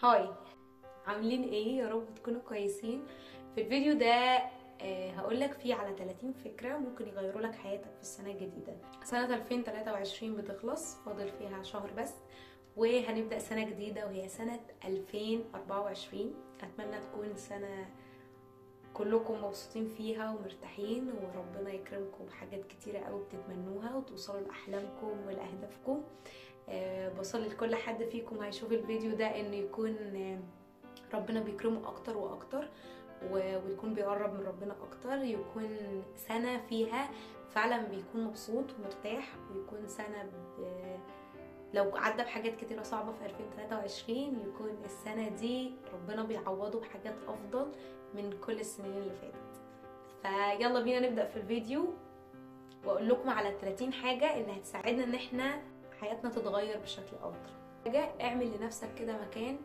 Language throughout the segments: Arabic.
هاي، عاملين ايه؟ يا رب تكونوا كويسين. في الفيديو ده هقولك فيه على 30 فكرة ممكن يغيروا لك حياتك في السنة الجديدة. سنة 2023 بتخلص، فاضل فيها شهر بس وهنبدأ سنة جديدة وهي سنة 2024. أتمنى تكون سنة كلكم مبسوطين فيها ومرتاحين، وربنا يكرمكم بحاجات كتيرة قوي بتتمنوها وتوصلوا لأحلامكم ولأهدافكم. بصلي لكل حد فيكم هيشوف الفيديو ده انه يكون ربنا بيكرمه اكتر واكتر، ويكون بيقرب من ربنا اكتر، يكون سنة فيها فعلا بيكون مبسوط ومرتاح، ويكون سنة لو عدى بحاجات كتيرة صعبة في 2023 يكون السنة دي ربنا بيعوضه بحاجات افضل من كل السنين اللي فاتت. فيلا بينا نبدأ في الفيديو واقول لكم على 30 حاجة اللي هتساعدنا ان احنا حياتنا تتغير بشكل افضل. حاجة، اعمل لنفسك كده مكان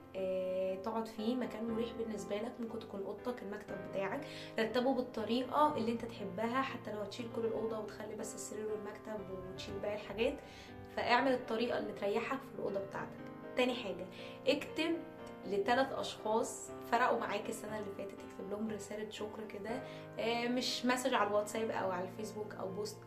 تقعد فيه، مكان مريح بالنسبة لك. ممكن تكون اوضتك، المكتب بتاعك، رتبه بالطريقة اللي انت تحبها، حتى لو هتشيل كل الأوضة وتخلي بس السرير والمكتب وتشيل باقي الحاجات، فاعمل الطريقة اللي تريحك في الأوضة بتاعتك. تاني حاجة، اكتب ل3 أشخاص فرقوا معاك السنة اللي فاتت، اكتب لهم رسالة شكر كده، مش مسج على الواتساب أو على الفيسبوك أو بوست.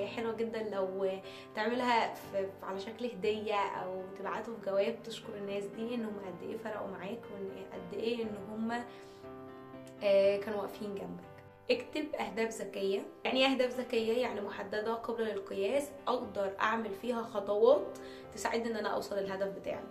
حلوة جدا لو تعملها على شكل هدية او تبعته في جواب تشكر الناس دي انهم قد ايه فرقوا معاك، وان قد ايه ان هم كانوا واقفين جنبك. اكتب اهداف ذكية. يعني ايه اهداف ذكية؟ يعني محددة قبل للقياس، اقدر اعمل فيها خطوات تساعدني ان انا اوصل للهدف بتاعي.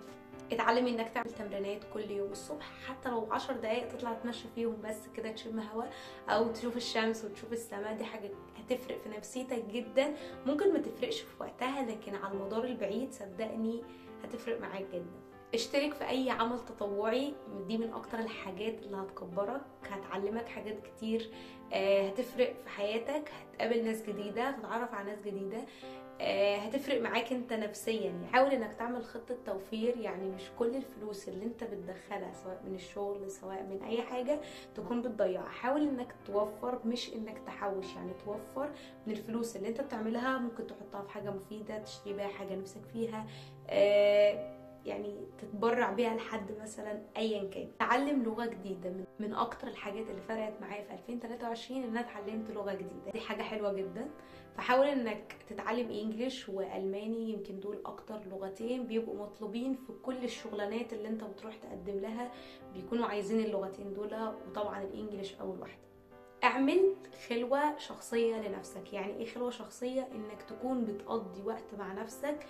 اتعلمي انك تعمل تمرينات كل يوم الصبح، حتى لو 10 دقايق تطلع تمشي فيهم بس كده، تشم هوا او تشوف الشمس وتشوف السماء. دي حاجة هتفرق في نفسيتك جدا. ممكن ما تفرقش في وقتها، لكن على المدار البعيد صدقني هتفرق معاك جدا. اشترك في اي عمل تطوعي، دي من اكتر الحاجات اللي هتكبرك، هتعلمك حاجات كتير، هتفرق في حياتك، هتقابل ناس جديدة، هتتعرف على ناس جديدة، هتفرق معاك انت نفسيا. يعني حاول انك تعمل خطة توفير، يعني مش كل الفلوس اللي انت بتدخلها سواء من الشغل سواء من اي حاجة تكون بتضيعها. حاول انك توفر مش انك تحوش، يعني توفر من الفلوس اللي انت بتعملها، ممكن تحطها في حاجة مفيدة، تشتري بيها حاجة نفسك فيها، يعني تتبرع بيها لحد مثلا، ايا كان. تعلم لغة جديدة. من اكتر الحاجات اللي فرقت معايا في 2023 ان انا اتعلمت لغة جديدة، دي حاجة حلوة جدا. فحاول انك تتعلم انجليش والماني، يمكن دول اكتر لغتين بيبقوا مطلوبين في كل الشغلانات اللي انت بتروح تقدم لها، بيكونوا عايزين اللغتين دول، وطبعا الانجليش اول واحدة. اعمل خلوة شخصية لنفسك. يعني ايه خلوة شخصية؟ انك تكون بتقضي وقت مع نفسك،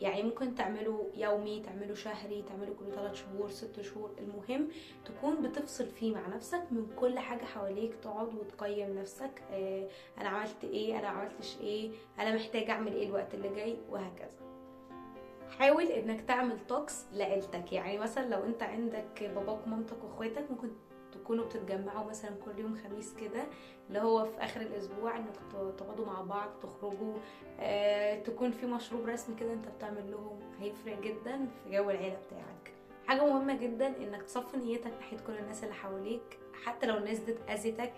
يعني ممكن تعمله يومي، تعمله شهري، تعمله كل 3 شهور 6 شهور، المهم تكون بتفصل فيه مع نفسك من كل حاجة حواليك، تقعد وتقيم نفسك، انا عملت ايه، انا عملتش ايه، انا محتاجة اعمل ايه الوقت اللي جاي، وهكذا. حاول انك تعمل طقس لعيلتك. يعني مثلا لو انت عندك باباك ومامتك واخواتك، ممكن تكونوا بتتجمعوا مثلا كل يوم خميس كده، اللي هو في اخر الاسبوع، انك تقعدوا مع بعض، تخرجوا، تكون في مشروب رسمي كده انت بتعمل لهم، هيفرق جدا في جو العيله بتاعك. حاجه مهمه جدا انك تصفي نيتك ناحيه كل الناس اللي حواليك، حتى لو الناس دي اذتك،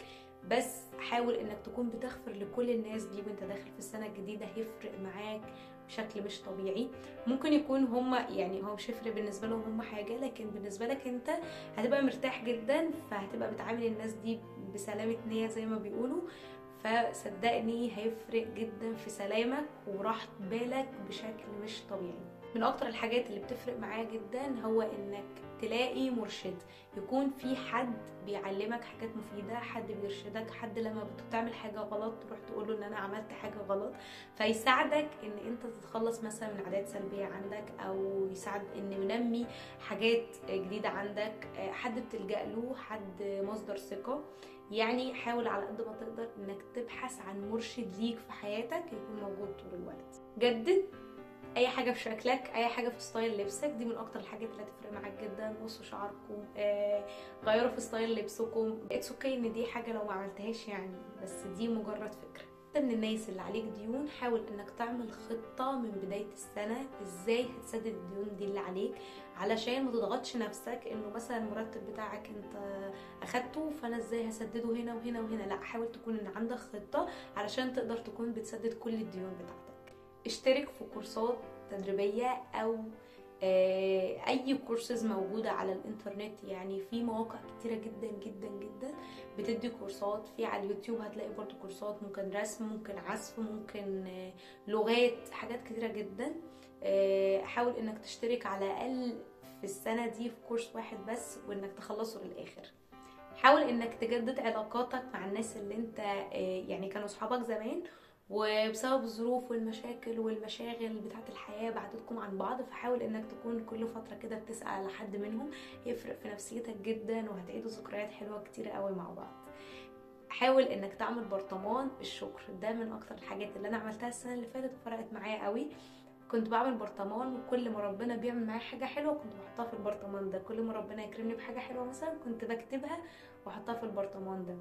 بس حاول انك تكون بتغفر لكل الناس دي وانت داخل في السنه الجديده، هيفرق معاك بشكل مش طبيعي. ممكن يكون هما، يعني هو مش هيفرق بالنسبه لهم هما حاجه، لكن بالنسبه لك انت هتبقى مرتاح جدا، فهتبقى بتعامل الناس دي بسلامه نيه زي ما بيقولوا. فصدقني هيفرق جدا في سلامك وراحة بالك بشكل مش طبيعي. من اكتر الحاجات اللي بتفرق معايا جدا هو انك تلاقي مرشد، يكون في حد بيعلمك حاجات مفيدة، حد بيرشدك، حد لما بتعمل حاجة غلط تروح تقوله ان انا عملت حاجة غلط، فيساعدك ان انت تتخلص مثلا من عادات سلبية عندك، او يساعد ان ينمي حاجات جديدة عندك، حد بتلجأ له، حد مصدر ثقة. يعني حاول على قد ما تقدر انك تبحث عن مرشد ليك في حياتك يكون موجود طول الوقت. جدد اي حاجه في شكلك، اي حاجه في ستايل لبسك، دي من اكتر الحاجات اللي هتفرق معاك جدا. قصوا شعركم، غيروا في ستايل لبسكم. اتس اوكي ان دي حاجه لو ما عملتهاش يعني، بس دي مجرد فكره. انت من الناس اللي عليك ديون، حاول انك تعمل خطه من بدايه السنه ازاي هتسدد الديون دي اللي عليك، علشان ما تضغطش نفسك انه مثلا المرتب بتاعك انت اخدته فانا ازاي هسدده هنا وهنا وهنا. لا، حاول تكون ان عندك خطه علشان تقدر تكون بتسدد كل الديون بتاعتك. اشترك في كورسات تدريبية او اي كورسز موجودة على الانترنت، يعني في مواقع كتيرة جدا جدا جدا بتدي كورسات. في على اليوتيوب هتلاقي برضو كورسات، ممكن رسم، ممكن عزف، ممكن لغات، حاجات كتيرة جدا. حاول انك تشترك على الاقل في السنة دي في كورس واحد بس، وانك تخلصه للاخر. حاول انك تجدد علاقاتك مع الناس اللي انت يعني كانوا صحابك زمان، وبسبب الظروف والمشاكل والمشاغل بتاعت الحياة بعدتكم عن بعض، فحاول انك تكون كل فترة كده بتسأل على حد منهم. هيفرق في نفسيتك جدا، وهتعيدوا ذكريات حلوة كتير قوي مع بعض. حاول انك تعمل برطمان الشكر، ده من اكتر الحاجات اللي انا عملتها السنة اللي فاتت وفرقت معايا قوي. كنت بعمل برطمان، وكل ما ربنا بيعمل معايا حاجه حلوه كنت بحطها في البرطمان ده. كل ما ربنا يكرمني بحاجه حلوه مثلا كنت بكتبها واحطها في البرطمان ده.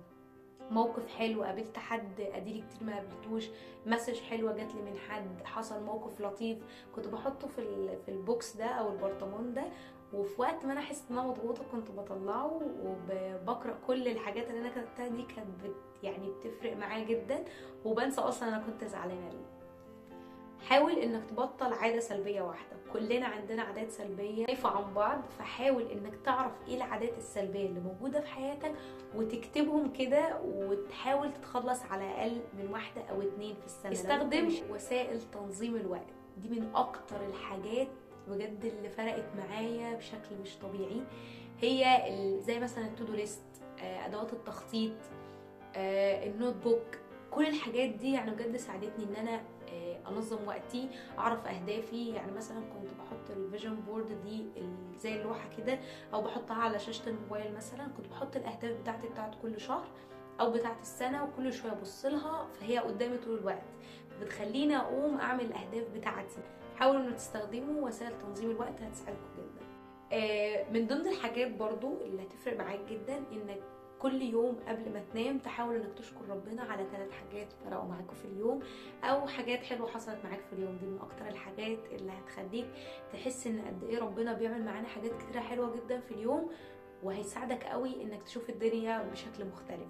موقف حلو، قابلت حد اديلي كتير ما قابلتوش، مسج حلوه جات لي من حد، حصل موقف لطيف، كنت بحطه في البوكس ده او البرطمان ده. وفي وقت ما انا احس ان انا مضغوطه كنت بطلعه وبقرا كل الحاجات اللي انا كتبتها دي. كانت يعني بتفرق معايا جدا، وبنسى اصلا انا كنت زعلانه ليه. حاول انك تبطل عادة سلبية واحدة. كلنا عندنا عادات سلبية خايفة عن بعض، فحاول انك تعرف ايه العادات السلبية اللي موجودة في حياتك وتكتبهم كده، وتحاول تتخلص على الاقل من واحدة او اتنين في السنة. استخدم وسائل تنظيم الوقت، دي من اكتر الحاجات بجد اللي فرقت معايا بشكل مش طبيعي. هي زي مثلا التودو ليست، ادوات التخطيط، النوت بوك، كل الحاجات دي يعني بجد ساعدتني ان انا انظم وقتي، اعرف اهدافي. يعني مثلا كنت بحط الفيجن بورد دي زي اللوحه كده، او بحطها على شاشه الموبايل. مثلا كنت بحط الاهداف بتاعتي بتاعت كل شهر او بتاعت السنه، وكل شويه ابص لها، فهي قدامي طول الوقت، بتخليني اقوم اعمل الاهداف بتاعتي. حاولوا ان تستخدموا وسائل تنظيم الوقت، هتساعدكم جدا. من ضمن الحاجات برضو اللي هتفرق معاك جدا انك كل يوم قبل ما تنام تحاول انك تشكر ربنا على 3 حاجات فرقوا معاكوا في اليوم، او حاجات حلوه حصلت معاك في اليوم. دي من اكتر الحاجات اللي هتخليك تحس ان قد ايه ربنا بيعمل معانا حاجات كتيره حلوه جدا في اليوم، وهيساعدك قوي انك تشوف الدنيا بشكل مختلف.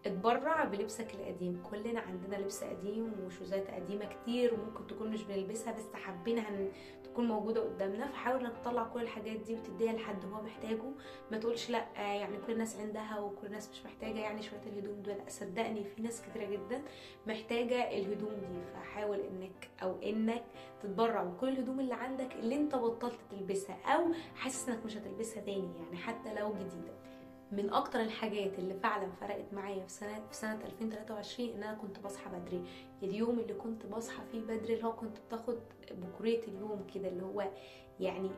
اتبرع بلبسك القديم. كلنا عندنا لبس قديم وشوزات قديمه كتير، وممكن تكون مش بنلبسها بس حابينها ان تكون موجوده قدامنا. فحاول انك تطلع كل الحاجات دي وتديها لحد هو محتاجه. ما تقولش لا يعني كل الناس عندها وكل الناس مش محتاجه يعني شويه الهدوم دول. صدقني في ناس كتيره جدا محتاجه الهدوم دي، فحاول انك تتبرع بكل الهدوم اللي عندك اللي انت بطلت تلبسها او حاسس انك مش هتلبسها تاني، يعني حتى لو جديده. من اكتر الحاجات اللي فعلا فرقت معايا في سنه 2023 ان انا كنت بصحى بدري. اليوم اللي كنت بصحى فيه بدري، اللي هو كنت بتاخد بكورية اليوم كده، اللي هو يعني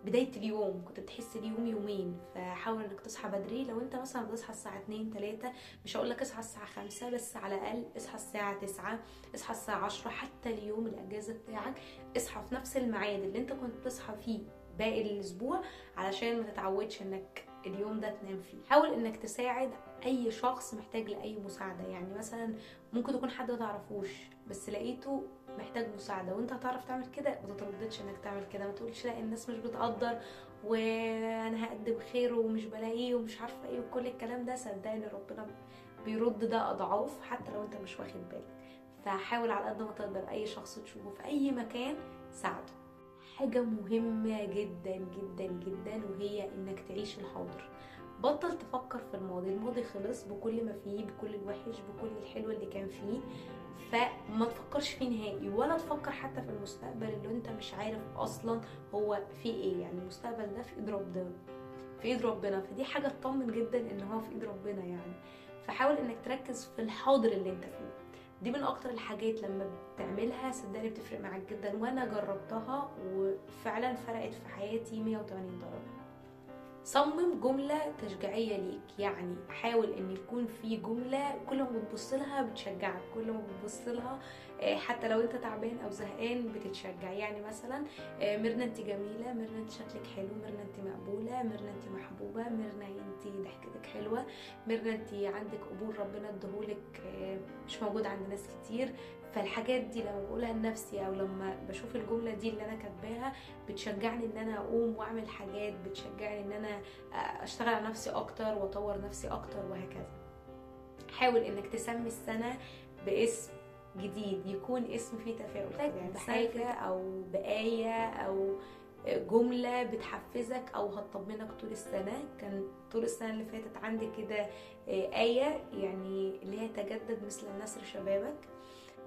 بداية اليوم، كنت بتحس اليوم يومين. فحاول انك تصحى بدري. لو انت مثلا بتصحى الساعة 2 3، مش هقولك اصحى الساعة 5، بس على الاقل اصحى الساعة 9، اصحى الساعة 10، حتى اليوم الاجازة بتاعك اصحى في نفس الميعاد اللي انت كنت بتصحى فيه باقي الاسبوع، علشان ما تتعودش انك اليوم ده تنام فيه. حاول انك تساعد اي شخص محتاج لاي مساعده. يعني مثلا ممكن تكون حد ما تعرفوش بس لقيته محتاج مساعده وانت هتعرف تعمل كده، ما تترددش انك تعمل كده. ما تقولش لا الناس مش بتقدر وانا هقدم خير ومش بلاقيه ومش عارفه ايه وكل الكلام ده. صدقني ربنا بيرد ده اضعاف حتى لو انت مش واخد بالك. فحاول على قد ما تقدر اي شخص تشوفه في اي مكان ساعده. حاجة مهمة جدا جدا جدا وهي انك تعيش الحاضر. بطل تفكر في الماضي. الماضي خلص بكل ما فيه، بكل الوحش بكل الحلو اللي كان فيه، فما تفكرش فيه نهائي. ولا تفكر حتى في المستقبل اللي انت مش عارف اصلا هو فيه ايه. يعني المستقبل ده في ايد ربنا، في ايد ربنا، فدي حاجة تطمن جدا ان هو في ايد ربنا يعني. فحاول انك تركز في الحاضر اللي انت فيه. دي من اكتر الحاجات لما بتعملها صدقني بتفرق معاك جدا، وانا جربتها وفعلا فرقت في حياتي 180 درجة. صمم جملة تشجيعية ليك. يعني حاول ان يكون في جملة كل ما بتبص لها بتشجعك، كل ما بتبص لها حتى لو انت تعبان او زهقان بتتشجع. يعني مثلا ميرنا انت جميلة، ميرنا انت شكلك حلو، ميرنا انت مقبولة، ميرنا انت محبوبة، ميرنا انت ضحكتك حلوة، ميرنا انت عندك قبول ربنا ادهولك مش موجود عند ناس كتير. فالحاجات دي لما بقولها لنفسي او لما بشوف الجمله دي اللي انا كاتباها بتشجعني ان انا اقوم واعمل حاجات، بتشجعني ان انا اشتغل على نفسي اكتر واطور نفسي اكتر وهكذا. حاول انك تسمي السنه باسم جديد، يكون اسم فيه تفاؤل، يعني بحاجه او بايه او جملة بتحفزك او هتطمنك طول السنة. كان طول السنة اللي فاتت عندي كده آية يعني اللي هي تجدد مثل النسر شبابك.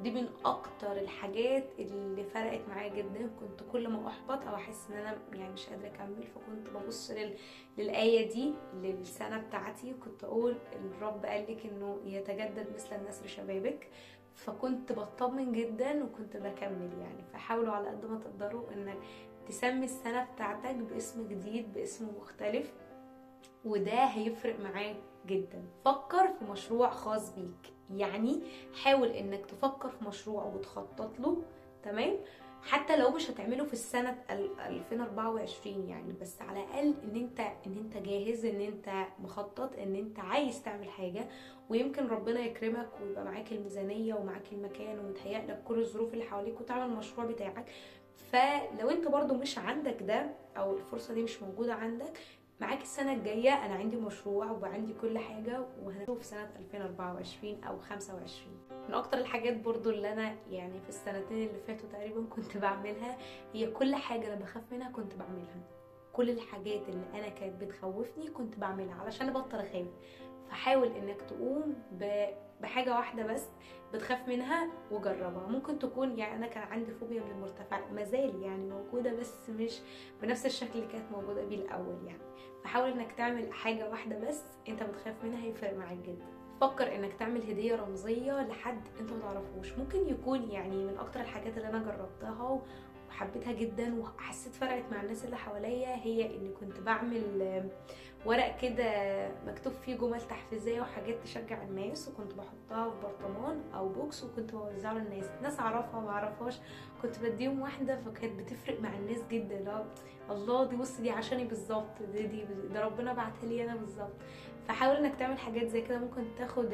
دي من اكتر الحاجات اللي فرقت معايا جدا. كنت كل ما احبط او احس ان انا يعني مش قادره اكمل، فكنت ببص للايه دي للسنه بتاعتي، كنت اقول الرب قال لك انه يتجدد مثل النسر شبابك، فكنت بطمن جدا وكنت بكمل يعني. فحاولوا على قد ما تقدروا انك تسمي السنه بتاعتك باسم جديد، باسم مختلف، وده هيفرق معاك جدا. فكر في مشروع خاص بيك، يعني حاول انك تفكر في مشروع وتخطط له، تمام؟ حتى لو مش هتعمله في السنة 2024 يعني، بس على الاقل ان انت جاهز، ان انت مخطط، ان انت عايز تعمل حاجة، ويمكن ربنا يكرمك ويبقى معاك الميزانية ومعاك المكان ومتهيأ لك كل الظروف اللي حواليك وتعمل المشروع بتاعك. فلو انت برضو مش عندك ده او الفرصة دي مش موجودة عندك، معاك السنة الجاية أنا عندي مشروع وعندي كل حاجة، وهنشوف سنة 2024 أو 25. من أكتر الحاجات برضو اللي أنا يعني في السنتين اللي فاتوا تقريبا كنت بعملها، هي كل حاجة أنا بخاف منها كنت بعملها. كل الحاجات اللي أنا كانت بتخوفني كنت بعملها علشان أبطل أخاف. فحاول إنك تقوم بحاجة واحدة بس بتخاف منها وجربها. ممكن تكون يعني أنا كان عندي فوبيا من المرتفعات، مازال يعني موجودة بس مش بنفس الشكل اللي كانت موجودة بيه الأول يعني. فحاول انك تعمل حاجة واحدة بس انت بتخاف منها، هيفرق معاك جدا. فكر انك تعمل هدية رمزية لحد انت متعرفوش. ممكن يكون يعني من اكتر الحاجات اللي انا جربتها وحبيتها جدا وحسيت فرقت مع الناس اللي حواليا، هي اني كنت بعمل ورق كده مكتوب فيه جمل تحفيزيه وحاجات تشجع الناس، وكنت بحطها في برطمان او بوكس وكنت بوزعه للناس، ناس اعرفها ما اعرفهاش، كنت بديهم واحده فكانت بتفرق مع الناس جدا. لا الله دي بص دي عشاني بالظبط، ده ربنا بعتها لي انا بالظبط. فحاول انك تعمل حاجات زي كده. ممكن تاخد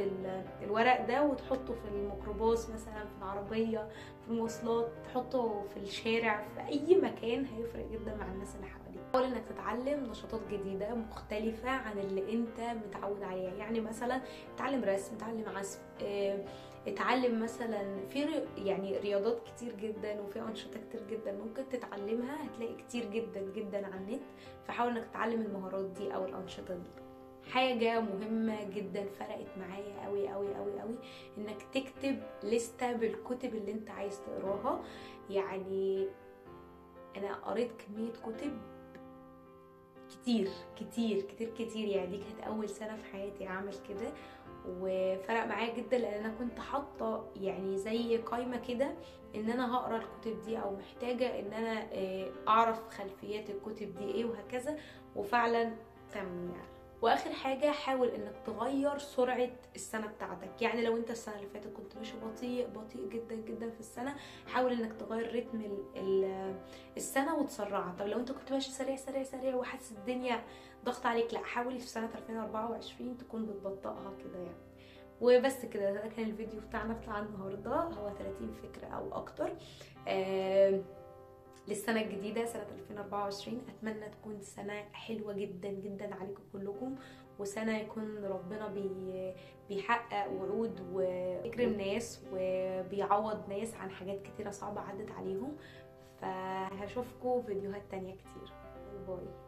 الورق ده وتحطه في الميكروباص مثلا، في العربيه، في المواصلات، تحطه في الشارع، في اي مكان، هيفرق جدا مع الناس اللي حواليك. حاول انك تتعلم نشاطات جديده مختلفه عن اللي انت متعود عليها. يعني مثلا اتعلم رسم، اتعلم عزف، اتعلم مثلا في يعني رياضات كتير جدا وفي انشطه كتير جدا ممكن تتعلمها، هتلاقي كتير جدا جدا على النت. فحاول انك تتعلم المهارات دي او الانشطه دي. حاجة مهمة جدا فرقت معايا قوي قوي قوي قوي، انك تكتب لستة بالكتب اللي انت عايز تقراها. يعني انا قريت كمية كتب كتير كتير كتير كتير، يعني دي كانت اول سنة في حياتي اعمل كده، وفرق معايا جدا لان انا كنت حاطه يعني زي قائمه كده ان انا هقرا الكتب دي او محتاجه ان انا اعرف خلفيات الكتب دي ايه وهكذا، وفعلا تم يعني. واخر حاجه حاول انك تغير سرعه السنه بتاعتك. يعني لو انت السنه اللي فاتت كنت ماشي بطيء جدا جدا في السنه، حاول انك تغير رتم السنه وتسرعها. طب لو انت كنت ماشي سريع سريع سريع وحاسس الدنيا ضغط عليك، لا حاول في سنه 2024 تكون بتبطئها كده يعني. وبس كده، ده كان الفيديو بتاعنا بتاع النهارده، هو 30 فكره او اكتر للسنه الجديده سنه 2024. اتمنى تكون سنه حلوه جدا جدا عليكم كلكم، وسنه يكون ربنا بيحقق وعود ويكرم ناس وبيعوض ناس عن حاجات كتيره صعبه عدت عليهم. فهشوفكم فيديوهات تانية كتير. باي.